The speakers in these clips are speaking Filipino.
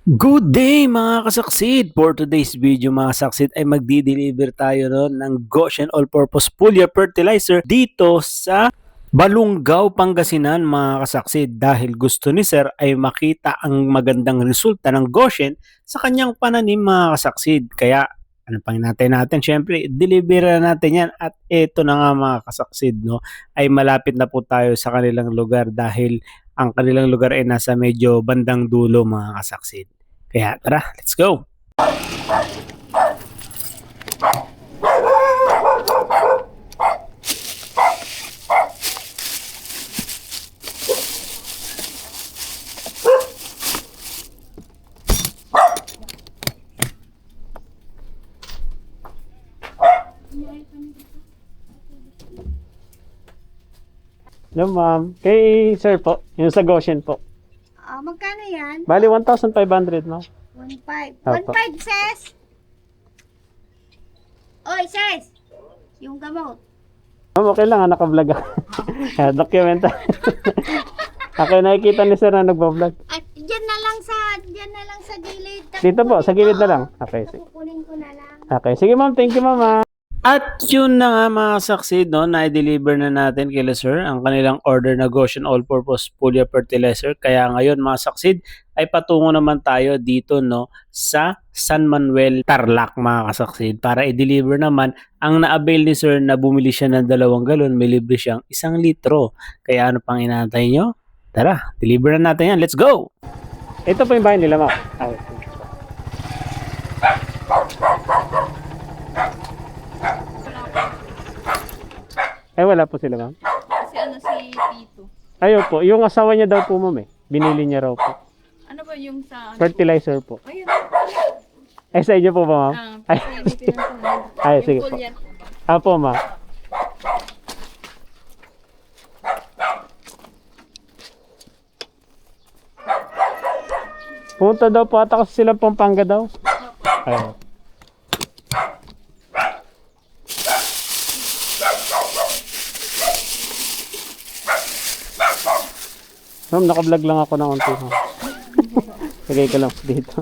Good day mga kasaksid! For today's video mga kasaksid ay magdi-deliver tayo ng Goshen All-Purpose Foliar Fertilizer dito sa Balungaw, Pangasinan mga kasaksid dahil gusto ni Sir ay makita ang magandang resulta ng Goshen sa kanyang pananim mga kasaksid. Kaya ano pang natin syempre deliver na natin yan at ito na nga mga kasaksid ay malapit na po tayo sa kanilang lugar dahil ang kanilang lugar ay nasa medyo bandang dulo mga kasaksid. Kaya tara, let's go! No, ma'am. Kay sir po, yung sa Goshen po. Magkano yan? Bali, 1,500, ma'am. 1.5. Opo. 1.5, sis! Oy, sis! Yung gamot. Ma'am, okay lang, naka-vlog ako. Document. Okay, nakikita ni sir na nagpa-vlog. At dyan na lang sa gilid. Dito po, sa gilid na lang. Okay, sige. Kukunin ko na lang. Okay, sige ma'am, thank you ma'am. At yun na nga mga saksid, na-deliver na natin kila sir ang kanilang order na Goshen All-Purpose Foliar Fertilizer. Kaya ngayon mga saksid ay patungo naman tayo dito sa San Manuel, Tarlac mga kasaksid para i-deliver naman ang na-avail ni sir na bumili siya ng 2 galon, may libre siyang 1 litro. Kaya ano pang inaantay nyo? Tara, deliver na natin yan. Let's go! Ito po yung bahay nila ma'am. Wala po sila ma'am. Kasi si Tito. Ayun po, yung asawa niya daw po ma'am binili niya raw po. Ano ba yung sa... Fertilizer po. Ayun. Sa inyo po ba ma'am? Ay, ay sige po. Apo ma'am. Punta daw po ata kasi sila Pampanga daw. Ayun. Ma'am, naka-vlog lang ako ng unti. Lagay ko lang dito.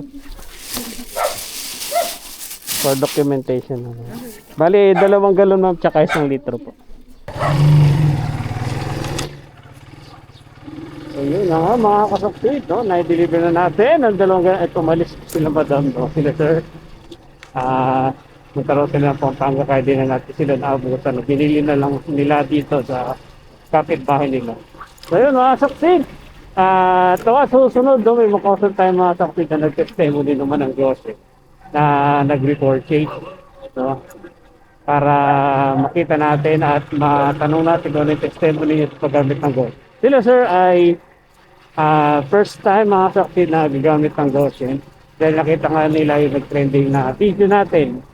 For documentation. Bali, 2 galon ma'am, tsaka 1 litro po. Ayun na nga mga kasaksit, na-deliver na natin ang 2 galon. Ito, malis sila madam, sila sir. Magkaroon sila ng Pampanga kaya din na natin sila naabutan. Binili na lang nila dito sa kapitbahay nila. So yun mga kasaksit. Susunod may makonsult tayo mga sakit na nag-testimony naman ng Goshen na nag-repurchase para makita natin at matanong natin kung ano yung testimony at paggamit ng Goshen. Sila sir ay first time mga sakit na gagamit ng Goshen dahil nakita nga nila yung nag-trending na video natin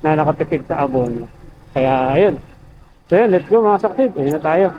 na nakatipid sa abon. Kaya ayun. So yun, let's go mga sakit. Ayun na tayo.